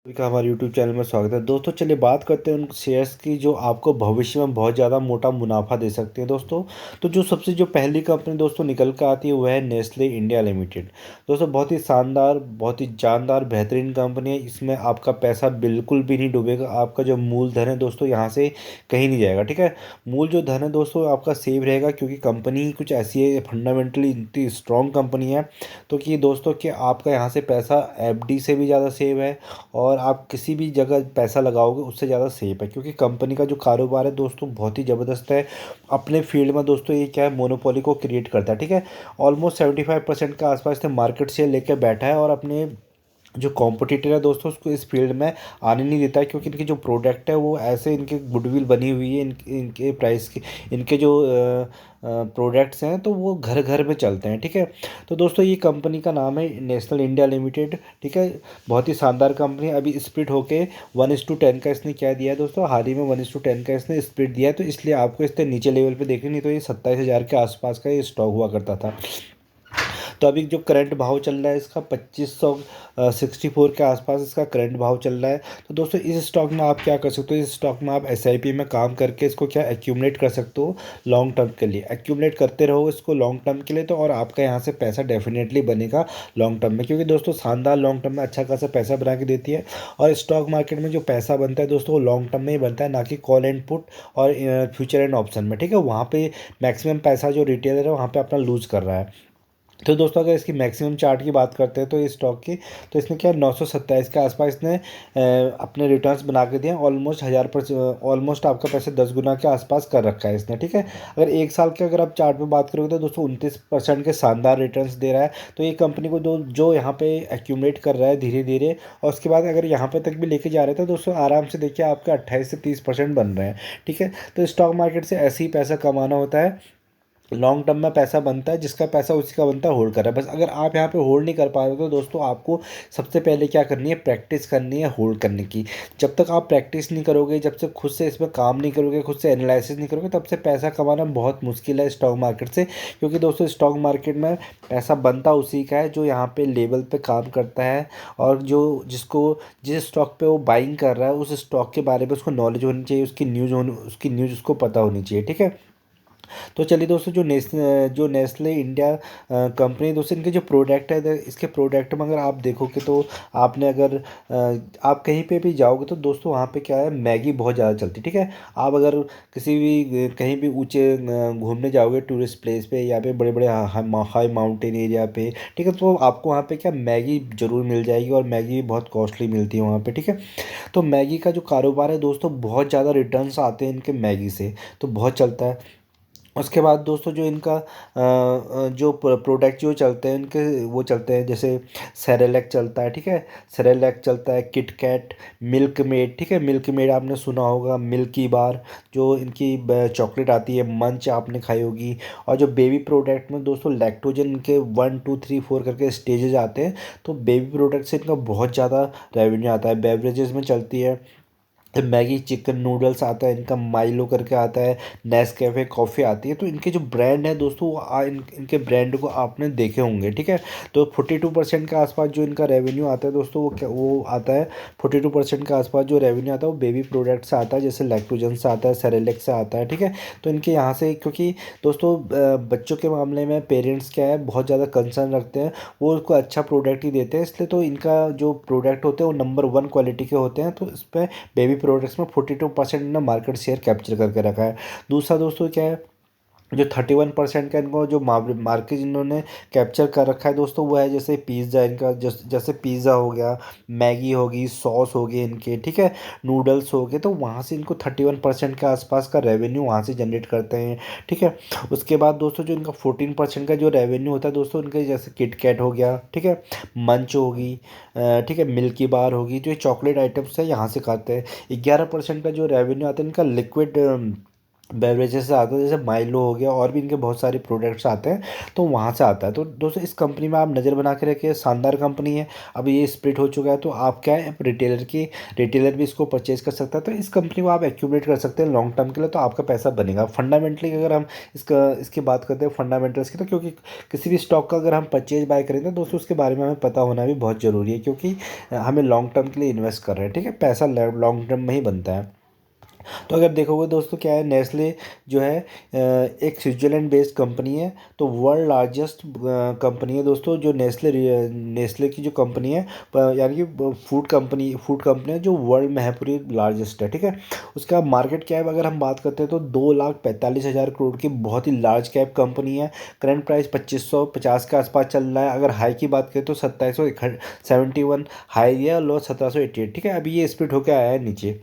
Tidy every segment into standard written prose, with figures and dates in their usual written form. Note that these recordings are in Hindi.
सभी का हमारे यूट्यूब चैनल में स्वागत है दोस्तों। चलिए बात करते हैं उन शेयर्स की जो आपको भविष्य में बहुत ज़्यादा मोटा मुनाफा दे सकते हैं दोस्तों। तो जो पहली कंपनी दोस्तों निकल कर आती है वह है नेस्ले इंडिया लिमिटेड। दोस्तों बहुत ही शानदार, बहुत ही जानदार, बेहतरीन कंपनी है। इसमें आपका पैसा बिल्कुल भी नहीं डूबेगा। आपका जो मूलधन है दोस्तों यहाँ से कहीं नहीं जाएगा, ठीक है। मूल जो धन है दोस्तों आपका सेव रहेगा, क्योंकि कंपनी ही कुछ ऐसी है, फंडामेंटली इतनी स्ट्रॉन्ग कंपनी है। तो कि दोस्तों कि आपका यहाँ से पैसा एफडी से भी ज़्यादा सेव है, और आप किसी भी जगह पैसा लगाओगे उससे ज़्यादा सेफ है, क्योंकि कंपनी का जो कारोबार है दोस्तों बहुत ही ज़बरदस्त है। अपने फील्ड में दोस्तों ये क्या है, मोनोपोली को क्रिएट करता है, ठीक है। ऑलमोस्ट 75% के आसपास से मार्केट शेयर लेकर बैठा है, और अपने जो कॉम्पिटिटर है दोस्तों उसको इस फील्ड में आने नहीं देता है, क्योंकि इनके जो प्रोडक्ट है वो ऐसे, इनके गुडविल बनी हुई है, इनके प्राइस की, इनके जो प्रोडक्ट्स हैं तो वो घर घर में चलते हैं, ठीक है। तो दोस्तों ये कंपनी का नाम है नेशनल इंडिया लिमिटेड, ठीक है। बहुत ही शानदार कंपनी है। अभी स्प्लिट होके 1:10 का इसने क्या दिया है दोस्तों, हाल ही में 1:10 का इसने स्प्लिट दिया है। तो इसलिए आपको इससे नीचे लेवल पे देखनी, नहीं तो ये 27,000 के आसपास का ये स्टॉक हुआ करता था। तो अभी जो करंट भाव चल रहा है इसका 2564 के आसपास इसका करंट भाव चल रहा है। तो दोस्तों इस स्टॉक में आप क्या कर सकते हो, इस स्टॉक में आप एसआईपी में काम करके इसको क्या एक्यूमुलेट कर सकते हो लॉन्ग टर्म के लिए। एक्यूमुलेट करते रहो इसको लॉन्ग टर्म के लिए, तो और आपका यहाँ से पैसा डेफिनेटली बनेगा लॉन्ग टर्म में, क्योंकि दोस्तों शानदार लॉन्ग टर्म में अच्छा खासा पैसा बना के देती है। और स्टॉक मार्केट में जो पैसा बनता है दोस्तों वो लॉन्ग टर्म में ही बनता है, ना कि कॉल एंड पुट और फ्यूचर एंड ऑप्शन में, ठीक है। वहाँ पे मैक्सिमम पैसा जो रिटेलर है वहाँ पे अपना लूज कर रहा है। तो दोस्तों अगर इसकी मैक्सिमम चार्ट की बात करते हैं तो इस स्टॉक की, तो इसने क्या 927 के आसपास इसने अपने रिटर्न्स बना के दिए। ऑलमोस्ट 1000%, ऑलमोस्ट आपका पैसे 10 गुना के आसपास कर रखा है इसने, ठीक है। अगर एक साल के अगर आप चार्ट पे बात करोगे तो दोस्तों 29% के शानदार रिटर्न्स दे रहा है। तो ये कंपनी को जो यहाँ पे एक्यूमुलेट कर रहा है धीरे धीरे, और उसके बाद अगर यहाँ पे तक भी लेके जा रहे थे तो दोस्तों आराम से देखिए आपका 28 से 30% बन रहे हैं, ठीक है। तो स्टॉक मार्केट से ऐसे ही पैसा कमाना होता है। लॉन्ग टर्म में पैसा बनता है, जिसका पैसा उसी का बनता है, होल्ड कर रहा है बस। अगर आप यहाँ पे होल्ड नहीं कर पा रहे हो तो दोस्तों आपको सबसे पहले क्या करनी है, प्रैक्टिस करनी है होल्ड करने की। जब तक आप प्रैक्टिस नहीं करोगे, जब तक खुद से इसमें काम नहीं करोगे, खुद से एनालिसिस नहीं करोगे, तब से पैसा कमाना बहुत मुश्किल है स्टॉक मार्केट से। क्योंकि दोस्तों स्टॉक मार्केट में पैसा बनता उसी का है जो यहाँ पे लेवल पे काम करता है, और जो जिसको जिस स्टॉक पे वो बाइंग कर रहा है उस स्टॉक के बारे में उसको नॉलेज होनी चाहिए, उसकी न्यूज़ उसको पता होनी चाहिए, ठीक है। तो चलिए दोस्तों जो नेस्ले इंडिया कंपनी दोस्तों, इनके जो प्रोडक्ट है इसके प्रोडक्ट में अगर आप देखोगे तो आपने अगर आप कहीं पे भी जाओगे तो दोस्तों वहाँ पे क्या है, मैगी बहुत ज़्यादा चलती है, ठीक है। आप अगर किसी भी कहीं भी ऊंचे घूमने जाओगे टूरिस्ट प्लेस पे, या पे बड़े बड़े हाई माउंटेन एरिया पे, ठीक है, तो आपको वहाँ पे क्या मैगी ज़रूर मिल जाएगी, और मैगी भी बहुत कॉस्टली मिलती है वहाँ पे, ठीक है। तो मैगी का जो कारोबार है दोस्तों बहुत ज़्यादा रिटर्न्स आते हैं इनके मैगी से, तो बहुत चलता है। उसके बाद दोस्तों जो इनका जो प्रोडक्ट जो चलते हैं इनके, वो चलते हैं जैसे सेरेलैक चलता है, ठीक है। सेरेलैक चलता है, किटकैट, मिल्क मेड, ठीक है। मिल्क मेड आपने सुना होगा, मिल्की बार जो इनकी चॉकलेट आती है, मंच आपने खाई होगी। और जो बेबी प्रोडक्ट में दोस्तों लैक्टोजन के 1 2 3 4 करके स्टेजेस आते हैं, तो बेबी प्रोडक्ट से इनका बहुत ज़्यादा रेवेन्यू आता है। बेवरेजेस में चलती है मैगी, चिकन नूडल्स आता है इनका, माइलो करके आता है, नेस्कैफ़े कॉफ़ी आती है। तो इनके जो ब्रांड है दोस्तों वो इनके ब्रांड को आपने देखे होंगे, ठीक है। तो 42% के आसपास जो इनका रेवेन्यू आता है दोस्तों वो आता है। 42% के आसपास जो रेवेन्यू आता है वो बेबी प्रोडक्ट से आता है, जैसे लैक्टोजन से आता है, सेरेलेक से आता है, ठीक है। तो इनके यहाँ से, क्योंकि दोस्तों बच्चों के मामले में पेरेंट्स क्या है बहुत ज़्यादा कंसर्न रखते हैं, वो उसको अच्छा प्रोडक्ट ही देते हैं, इसलिए तो इनका जो प्रोडक्ट होते हैं वो नंबर 1 क्वालिटी के होते हैं। तो इस पर बेबी प्रोडक्ट्स में 42% ने मार्केट शेयर कैप्चर करके रखा है। दूसरा दोस्तों क्या है, जो 31% का इनको जो मार्केट इन्होंने कैप्चर कर रखा है दोस्तों, वो है जैसे पिज़्ज़ा इनका, जैसे पिज़्ज़ा हो गया, मैगी होगी, सॉस हो गए इनके, ठीक है, नूडल्स हो गए। तो वहाँ से इनको 31% के आसपास का रेवेन्यू वहाँ से जनरेट करते हैं, ठीक है। उसके बाद दोस्तों जो इनका 14% का जो रेवेन्यू होता है दोस्तों इनके, जैसे किटकैट हो गया, ठीक है, मंच होगी, ठीक है, मिल्की बार होगी, जो ये चॉकलेट आइटम्स है यहाँ से खाते हैं। 11% का जो रेवेन्यू आता है इनका लिक्विड बेवरेजेस से आता है, जैसे माइलो हो गया और भी इनके बहुत सारे प्रोडक्ट्स आते हैं, तो वहाँ से आता है। तो दोस्तों इस कंपनी में आप नज़र बना के रखिए, शानदार कंपनी है। अब ये स्प्लिट हो चुका है, तो आप क्या है, रिटेलर भी इसको परचेज कर सकता है। तो इस कंपनी को आप एक्यूमुलेट कर सकते हैं लॉन्ग टर्म के लिए, तो आपका पैसा बनेगा। फंडामेंटली अगर हम इसकी बात करते हैं फंडामेंटल्स की, तो क्योंकि किसी भी स्टॉक का अगर हम परचेज बाय करें तो दोस्तों उसके बारे में हमें पता होना भी बहुत ज़रूरी है, क्योंकि हमें लॉन्ग टर्म के लिए इन्वेस्ट कर रहे हैं, ठीक है। पैसा लॉन्ग टर्म में ही बनता है। तो अगर देखोगे दोस्तों क्या है, नेस्ले जो है एक स्विट्जरलैंड बेस्ड कंपनी है। तो वर्ल्ड लार्जेस्ट कंपनी है दोस्तों, जो नेस्ले की जो कंपनी है, यानी कि फूड कंपनी है, जो वर्ल्ड में है पूरी लार्जेस्ट है, ठीक है। उसका मार्केट कैप अगर हम बात करते हैं तो 2,45,000 करोड़ की बहुत ही लार्ज कैप कंपनी है। करंट प्राइस 2550 के आसपास चल रहा है। अगर हाई की बात करें तो 2771 हाई है और लो 1788, ठीक है। अभी ये स्प्लिट होकर आया है नीचे।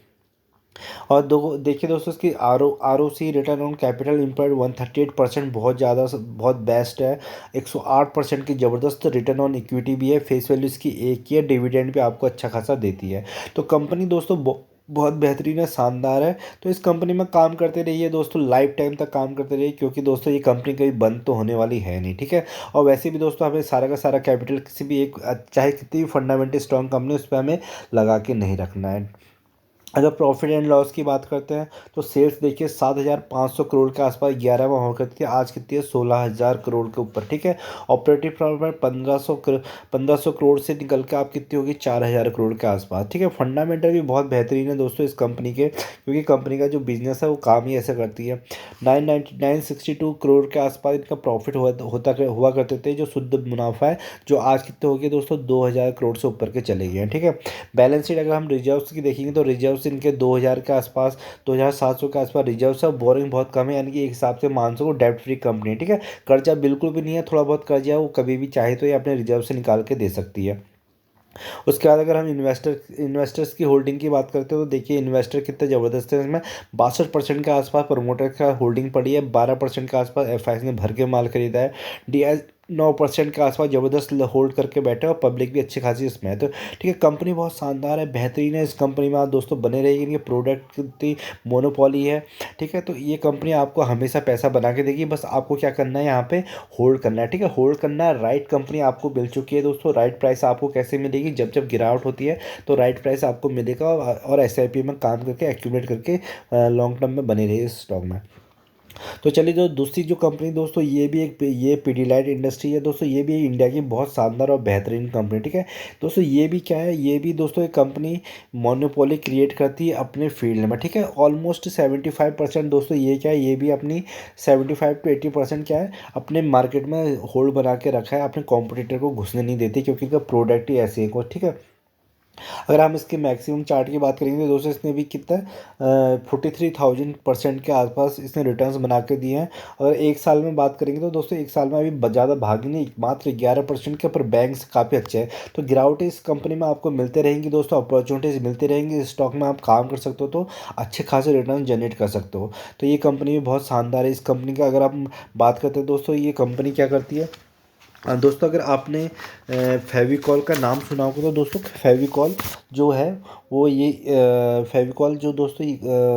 और दो देखिए दोस्तों, इसकी R O C return on capital employed 138%, बहुत ज़्यादा बहुत बेस्ट है। 108% की ज़बरदस्त रिटर्न ऑन इक्विटी भी है। फेस वैल्यू इसकी एक ही है। डिविडेंड भी आपको अच्छा खासा देती है। तो कंपनी दोस्तों बहुत बेहतरीन है, शानदार है। तो इस कंपनी में काम करते रहिए दोस्तों, लाइफ टाइम तक काम करते रहिए, क्योंकि दोस्तों ये कंपनी कभी बंद तो होने वाली है नहीं, ठीक है। और वैसे भी दोस्तों हमें सारा का सारा कैपिटल किसी भी एक, चाहे कितनी भी फंडामेंटल स्ट्रॉन्ग कंपनी, उस पर हमें लगा के नहीं रखना है। अगर प्रॉफिट एंड लॉस की बात करते हैं तो सेल्स देखिए 7,500 करोड़ के आसपास 11वां हुआ करती है, आज कितनी है 16,000 करोड़ के ऊपर, ठीक है। ऑपरेटिव प्रॉफिट 1,500 करोड़ से निकल के आप कितनी होगी 4,000 करोड़ के आसपास, ठीक है। फंडामेंटल भी बहुत बेहतरीन है दोस्तों इस कंपनी के, क्योंकि कंपनी का जो बिजनेस है वो काम ही ऐसे करती है। 962 करोड़ के आसपास इनका प्रॉफिट हुआ करते थे, जो शुद्ध मुनाफा है, जो आज कितने हो गए दोस्तों 2,000 करोड़ से ऊपर के चले गए हैं, ठीक है। बैलेंस शीट अगर हम रिजर्व्स की देखेंगे तो रिजर्व्स इनके 2,000 के आसपास, 2,700 के आसपास रिजर्व्स है। बोरिंग बहुत कम है, यानी कि एक हिसाब से मान सको डेब्ट फ्री कंपनी है, ठीक है। कर्जा बिल्कुल भी नहीं है, थोड़ा बहुत कर्जा है वो कभी भी चाहे तो ये अपने रिजर्व से निकाल के दे सकती है। उसके बाद अगर हम इन्वेस्टर्स की होल्डिंग की बात करते हैं तो देखिए इन्वेस्टर कितने ज़बरदस्त है इसमें। 62% के आसपास प्रमोटर का होल्डिंग पड़ी है। 12% के आसपास एफ ने भर के माल खरीदा है। डी 9% के आसपास ज़बरदस्त होल्ड करके बैठे और पब्लिक भी अच्छी खासी इसमें है। तो ठीक है, कंपनी बहुत शानदार है, बेहतरीन है। इस कंपनी में आप दोस्तों बने रहिए, इनके प्रोडक्ट की मोनोपोली है, ठीक है। तो ये कंपनी आपको हमेशा पैसा बना के देगी, बस आपको क्या करना है यहाँ पे होल्ड करना है, ठीक है। होल्ड करना है। राइट कंपनी आपको मिल चुकी है दोस्तों। राइट प्राइस आपको कैसे मिलेगी, जब जब गिरावट होती है तो राइट प्राइस आपको मिलेगा, और एसआईपी में काम करके एक्यूमुलेट करके लॉन्ग टर्म में बने रहिए इस स्टॉक में। तो चलिए, जो दूसरी जो कंपनी दोस्तों, ये पीडीलाइट इंडस्ट्री है दोस्तों। ये भी इंडिया की बहुत शानदार और बेहतरीन कंपनी, ठीक है। दोस्तों ये भी क्या है, ये भी दोस्तों एक कंपनी मोनोपोली क्रिएट करती है अपने फील्ड में, ठीक है। ऑलमोस्ट 75% दोस्तों ये क्या है, ये भी अपनी 75 to 80% क्या है, अपने मार्केट में होल्ड बना के रखा है। अपने कॉम्पिटिटर को घुसने नहीं देती, क्योंकि इनका प्रोडक्ट ही ऐसे है कुछ, ठीक है। अगर हम इसके मैक्सिमम चार्ट की बात करेंगे तो दोस्तों इसने भी कितना 43,000% के आसपास इसने रिटर्न्स बना के दिए हैं। अगर एक साल में बात करेंगे तो दोस्तों एक साल में अभी ज़्यादा भागी नहीं, मात्र 11% के, पर बैंक से काफ़ी अच्छे हैं। तो गिरावट इस कंपनी में आपको मिलते रहेंगी दोस्तों, अपॉर्चुनिटीज़ मिलती रहेंगी। इस स्टॉक में आप काम कर सकते हो तो अच्छे खासे रिटर्न जनरेट कर सकते हो। तो ये कंपनी भी बहुत शानदार है। इस कंपनी का अगर आप बात करते हैं दोस्तों, ये कंपनी क्या करती है, दोस्तों अगर आपने फेविकॉल का नाम सुना होगा तो दोस्तों फेविकॉल जो है वो ये फेविकॉल जो दोस्तों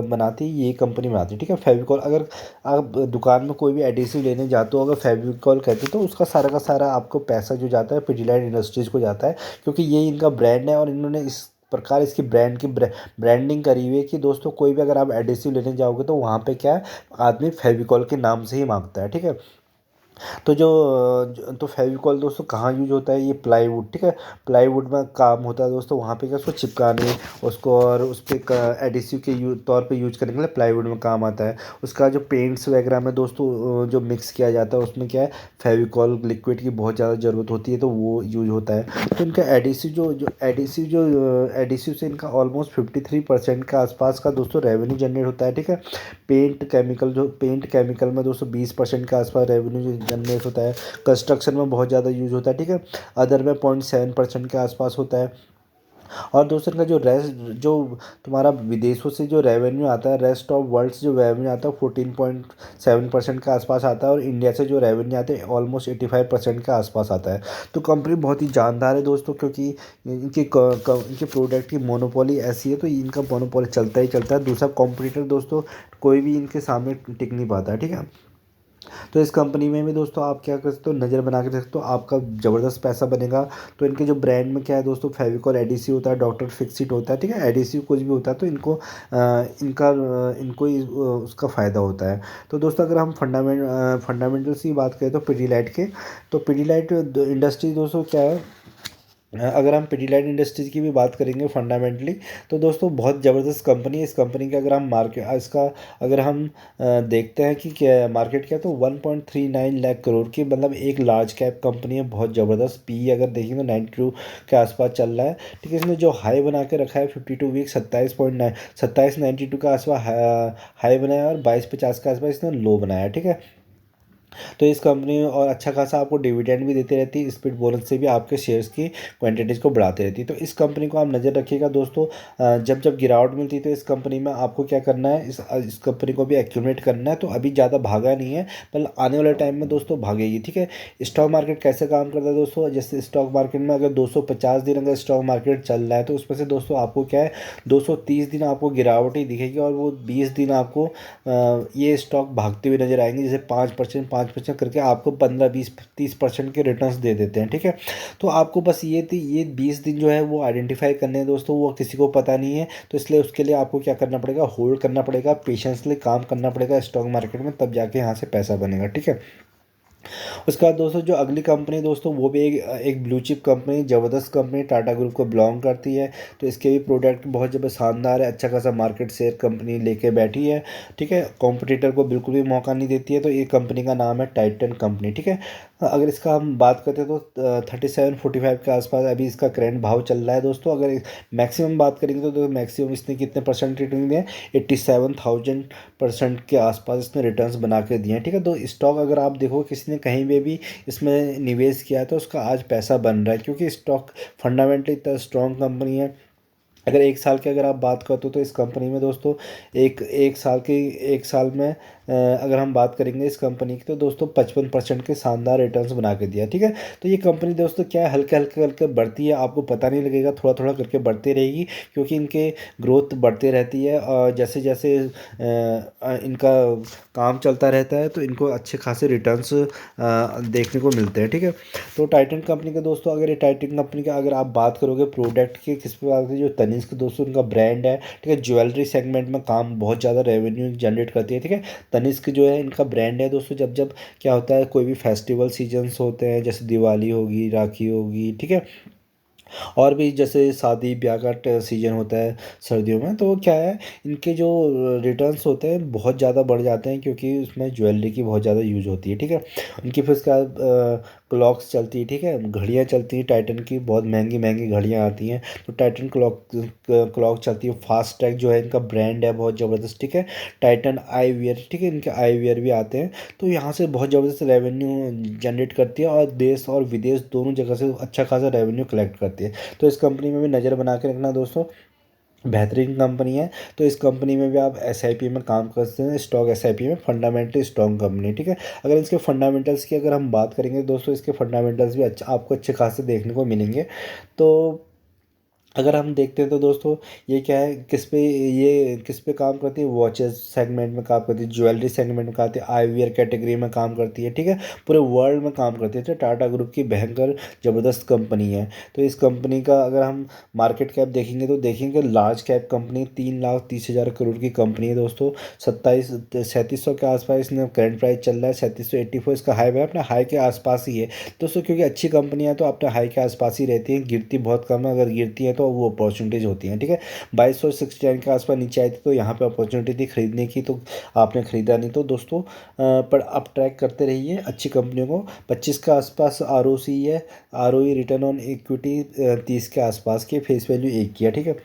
बनाती है, ये कंपनी बनाती है, ठीक है। फेविकॉल अगर आप दुकान में कोई भी एडिसिव लेने जाते हो, अगर फेविकॉल कहते हो तो उसका सारा का सारा आपको पैसा जो जाता है पिडिलाइट इंडस्ट्रीज़ को जाता है, क्योंकि ये इनका ब्रांड है और इन्होंने इस प्रकार इसकी ब्रांडिंग करी हुई है कि दोस्तों कोई भी अगर आप एडिसिव लेने जाओगे तो वहाँ पे क्या है, आदमी फेविकॉल के नाम से ही मांगता है, ठीक है। तो तो फेविकॉल दोस्तों कहाँ यूज होता है, ये प्लाईवुड, ठीक है। प्लाईवुड में काम होता है दोस्तों, वहाँ पे क्या उसको चिपकाने उसको, और उस पर एडिसिव के तौर पे यूज करने के लिए प्लाईवुड में काम आता है। उसका जो पेंट्स वगैरह में दोस्तों जो मिक्स किया जाता है उसमें क्या है, फेविकॉल लिक्विड की बहुत ज़्यादा ज़रूरत होती है, तो वो यूज होता है। तो इनका एडिसिव से इनका ऑलमोस्ट 53% के आसपास का दोस्तों रेवेन्यू जनरेट होता है, ठीक है। पेंट केमिकल में दोस्तों 20% के आसपास रेवेन्यू जनरेट होता है। कंस्ट्रक्शन में बहुत ज़्यादा यूज़ होता है, ठीक है। अदर में 0.7% के आसपास होता है। और दोस्तों का जो रेस्ट जो तुम्हारा विदेशों से जो रेवेन्यू आता है, रेस्ट ऑफ वर्ल्ड से जो रेवेन्यू आता है 14.7% के आसपास आता है, और इंडिया से जो रेवेन्यू आता है ऑलमोस्ट 85% के आसपास आता है। तो कंपनी बहुत ही जानदार है दोस्तों, क्योंकि इनके प्रोडक्ट की मोनोपोली ऐसी है, तो इनका मोनोपोली चलता ही चलता है। दूसरा कॉम्पिटिटर दोस्तों कोई भी इनके सामने टिक नहीं पाता है, ठीक है। तो इस कंपनी में भी दोस्तों आप क्या कर सकते हो, नज़र बना के रख सकते हो, आपका ज़बरदस्त पैसा बनेगा। तो इनके जो ब्रांड में क्या है दोस्तों, फेविकॉल एडिसिव होता है, डॉक्टर फिक्सिट होता है, ठीक है, एडिसिव कुछ भी होता है, तो इनको उसका फ़ायदा होता है। तो दोस्तों अगर हम फंडामेंटल्स की बात करें तो पिडीलाइट के, तो पिडीलाइट इंडस्ट्री दोस्तों क्या है, अगर हम पिडीलाइट इंडस्ट्रीज़ की भी बात करेंगे फंडामेंटली, तो दोस्तों बहुत ज़बरदस्त कंपनी है। इस कंपनी का अगर हम मार्केट इसका अगर हम देखते हैं कि क्या मार्केट क्या है, तो 1.39 लाख करोड़ की, मतलब एक लार्ज कैप कंपनी है, बहुत ज़बरदस्त। पी अगर देखेंगे तो 92 के आसपास चल रहा है, ठीक है। इसने जो हाई बना के रखा है 52 वीक 27.9 के आसपास हाई बनाया, और 22.50 के आसपास इसने लो बनाया, ठीक है। तो इस कंपनी में और अच्छा खासा आपको डिविडेंड भी देती रहती है, स्प्लिट बोनस से भी आपके शेयर्स की क्वांटिटीज़ को बढ़ाती रहती है। तो इस कंपनी को आप नज़र रखिएगा दोस्तों। जब जब गिरावट मिलती है तो इस कंपनी में आपको क्या करना है, इस कंपनी को भी एक्यूमुलेट करना है। तो अभी ज़्यादा भागा नहीं है, पर आने वाले टाइम में दोस्तों भागेगी, ठीक है। स्टॉक मार्केट कैसे काम करता है दोस्तों, जैसे स्टॉक मार्केट में अगर 250 दिन अगर स्टॉक मार्केट चल रहा है, तो उसमें से दोस्तों आपको क्या है, 230 दिन आपको गिरावट ही दिखेगी, और वो 20 दिन आपको ये स्टॉक भागते हुए नजर आएंगे, जैसे 5% करके आपको 15-20-30% के रिटर्न्स दे देते हैं, ठीक है। तो आपको बस ये 20 दिन जो है वो आइडेंटिफाई करने हैं दोस्तों, वो किसी को पता नहीं है। तो इसलिए उसके लिए आपको क्या करना पड़ेगा, होल्ड करना पड़ेगा, पेशेंसली काम करना पड़ेगा स्टॉक मार्केट में, तब जाके यहाँ से पैसा बनेगा, ठीक है। उसके बाद दोस्तों जो अगली कंपनी दोस्तों, वो भी एक ब्लू चिप कंपनी, ज़बरदस्त कंपनी, टाटा ग्रुप को बिलोंग करती है। तो इसके भी प्रोडक्ट बहुत जब शानदार है, अच्छा खासा मार्केट शेयर कंपनी लेके बैठी है, ठीक है। कॉम्पिटिटर को बिल्कुल भी मौका नहीं देती है। तो ये कंपनी का नाम है टाइटन कंपनी, ठीक है। अगर इसका हम बात करते हैं तो 37-45 के आसपास अभी इसका करंट भाव चल रहा है दोस्तों। अगर मैक्सिमम बात करेंगे तो मैक्सिमम इसने कितने परसेंट रिटर्न दिए हैं, 87,000% के आसपास इसने रिटर्न्स बना के दिए हैं, ठीक है। तो स्टॉक अगर आप देखो किसी ने कहीं पे भी इसमें निवेश किया है तो उसका आज पैसा बन रहा है, क्योंकि स्टॉक फंडामेंटली इतना स्ट्रॉन्ग कंपनी है। अगर एक साल की अगर आप बात करते हो तो इस कंपनी में दोस्तों एक साल में अगर हम बात करेंगे इस कंपनी की, तो दोस्तों 55% के शानदार रिटर्न्स बना के दिया, ठीक है। तो ये कंपनी दोस्तों क्या है, हल्के हल्के हल्के बढ़ती है, आपको पता नहीं लगेगा, थोड़ा थोड़ा करके बढ़ती रहेगी, क्योंकि इनके ग्रोथ बढ़ती रहती है, और जैसे जैसे इनका काम चलता रहता है तो इनको अच्छे खासे रिटर्न्स देखने को मिलते हैं, ठीक है। तो टाइटन कंपनी के दोस्तों, अगर ये टाइटन कंपनी का अगर आप बात करोगे प्रोडक्ट के किस प्रकार से, जो तनिष्क दोस्तों उनका ब्रांड है, ठीक है, ज्वेलरी सेगमेंट में काम बहुत ज़्यादा रेवेन्यू जनरेट करती है, ठीक है। तनिष्क जो है इनका ब्रांड है दोस्तों। जब जब क्या होता है, कोई भी फेस्टिवल सीजन्स होते हैं, जैसे दिवाली होगी, राखी होगी, ठीक है, और भी जैसे शादी ब्याह का सीजन होता है सर्दियों में, तो क्या है, इनके जो रिटर्न्स होते हैं बहुत ज़्यादा बढ़ जाते हैं, क्योंकि उसमें ज्वेलरी की बहुत ज़्यादा यूज होती है, ठीक है। उनकी फिर उसके बाद क्लॉक्स चलती है, ठीक है, घड़ियाँ चलती हैं, टाइटन की बहुत महंगी महंगी घड़ियाँ आती हैं। तो टाइटन क्लॉक चलती है। फास्ट ट्रैक जो है इनका ब्रांड है बहुत ज़बरदस्त, ठीक है। टाइटन आई वियर, ठीक है, इनके आई वियर भी आते हैं। तो यहाँ से बहुत ज़बरदस्त रेवेन्यू जनरेट करती है, और देश और विदेश दोनों जगह से अच्छा खासा रेवेन्यू कलेक्ट करती है। तो इस कंपनी में भी नज़र बना के रखना दोस्तों, बेहतरीन कंपनी है। तो इस कंपनी में भी आप एसआईपी में काम कर सकते हैं, स्टॉक एसआईपी में, फंडामेंटली स्ट्रॉन्ग कंपनी, ठीक है। अगर इसके फंडामेंटल्स की अगर हम बात करेंगे दोस्तों, इसके फंडामेंटल्स भी अच्छा आपको अच्छे खासे देखने को मिलेंगे। तो अगर हम देखते हैं तो दोस्तों, ये क्या है, किस पे काम करती है, वॉचेस सेगमेंट में काम करती है, ज्वेलरी सेगमेंट में काम करती है, आईवीआर कैटेगरी में काम करती है, ठीक है, पूरे वर्ल्ड में काम करती है। तो टाटा ग्रुप की भयंकर ज़बरदस्त कंपनी है। तो इस कंपनी का अगर हम मार्केट कैप देखेंगे तो देखेंगे लार्ज कैप कंपनी, 3,30,000 करोड़ की कंपनी है दोस्तों। 3700 के आसपास इसने करंट प्राइस चल रहा है, 3784 इसका हाई है, अपने हाई के आसपास ही है दोस्तों, क्योंकि अच्छी कंपनी है तो अपने हाई के आसपास ही रहती है, गिरती बहुत कम है, अगर गिरती है तो वो अपॉर्चुनिटीज़ होती हैं, ठीक है। 2269 के आसपास नीचे आई थी, तो यहाँ पे अपॉर्चुनिटी थी खरीदने की, तो आपने खरीदा नहीं। तो दोस्तों पर आप ट्रैक करते रहिए अच्छी कंपनियों को। 25 के आसपास आरओसी है, आरओई रिटर्न ऑन इक्विटी 30 के आसपास की, फेस वैल्यू 1 की है, ठीक है।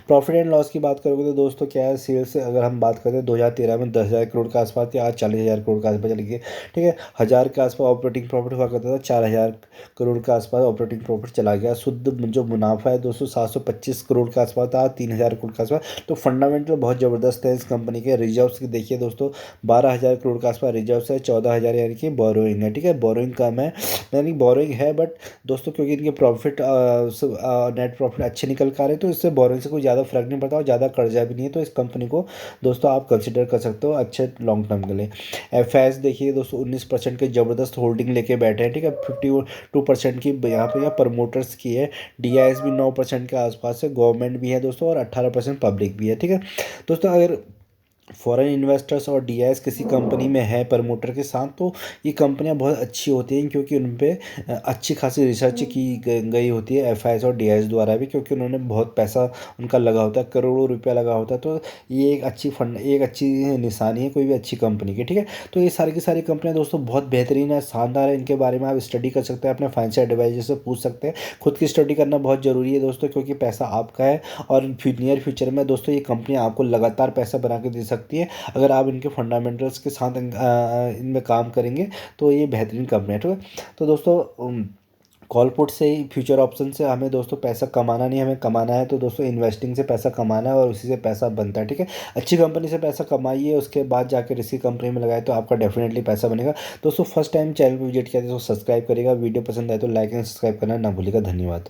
प्रॉफिट एंड लॉस की बात करोगे तो दोस्तों क्या है, सेल्स अगर हम बात करें 2013 में 10,000 करोड़ के आसपास थी, आज 40,000 करोड़ के आसपास चली गई। ठीक है, 1,000 के आसपास ऑपरेटिंग प्रॉफिट हुआ करता था, 4,000 करोड़ के आसपास ऑपरेटिंग प्रॉफिट चला गया। शुद्ध जो मुनाफा है दोस्तों 725 करोड़ के आसपास था, 3,000 करोड़ के आसपास। तो फंडामेंटल बहुत ज़बरदस्त है इस कंपनी के। रिजर्व्स की देखिए दोस्तों, 12,000 करोड़ के आसपास रिजर्व्स है, 14,000 यानी कि बोरोइंग है। ठीक है, बोरोइंग कम है, यानी बोरोइंग है, बट दोस्तों क्योंकि इनके प्रॉफिट नेट प्रॉफिट अच्छे निकल कर आ रहे हैं, तो इससे बोरोइंग से कोई ज़्यादा फर्क नहीं पड़ता और ज़्यादा कर्जा भी नहीं है। तो इस कंपनी को दोस्तों आप कंसिडर कर सकते हो अच्छे लॉन्ग टर्म के लिए। एफ एस देखिए दोस्तों 19% के ज़बरदस्त होल्डिंग लेके बैठे हैं। ठीक है, 52% की यहाँ पे प्रमोटर्स की है। डी आई एस भी 9% के आसपास है, गवर्नमेंट भी है दोस्तों, और 18% पब्लिक भी है। ठीक है दोस्तों, अगर फॉरेन इन्वेस्टर्स और डीआईएस किसी कंपनी में है प्रमोटर के साथ, तो ये कंपनियां बहुत अच्छी होती हैं, क्योंकि उन पे अच्छी खासी रिसर्च की गई होती है एफआईएस और डीआईएस द्वारा भी, क्योंकि उन्होंने बहुत पैसा उनका लगा होता है, करोड़ों रुपया लगा होता है। तो ये एक अच्छी निशानी है कोई भी अच्छी कंपनी की। ठीक है, तो ये सारी की सारी कंपनियां दोस्तों बहुत बेहतरीन है, शानदार है। इनके बारे में आप स्टडी कर सकते हैं, अपने फाइनेंशियल एडवाइजर से पूछ सकते हैं। खुद की स्टडी करना बहुत ज़रूरी है दोस्तों, क्योंकि पैसा आपका है, और नियर फ्यूचर में दोस्तों ये कंपनियां आपको लगातार पैसा बना के दे सकती है, अगर आप इनके फंडामेंटल्स के साथ इनमें काम करेंगे। तो ये बेहतरीन कंपनी है। ठीक है, तो दोस्तों कॉल पुट से ही, फ्यूचर ऑप्शन से हमें दोस्तों पैसा कमाना नहीं, हमें कमाना है। तो दोस्तों इन्वेस्टिंग से पैसा कमाना है और उसी से पैसा बनता है। ठीक है, अच्छी कंपनी से पैसा कमाइए, उसके बाद जाकर इसी कंपनी में लगाए तो आपका डेफिनेटली पैसा बनेगा। दोस्तों फर्स्ट टाइम चैनल पर विजिट किया तो सब्सक्राइब करिएगा, वीडियो पसंद आए तो लाइक एंड सब्सक्राइब करना ना भूलिएगा। धन्यवाद।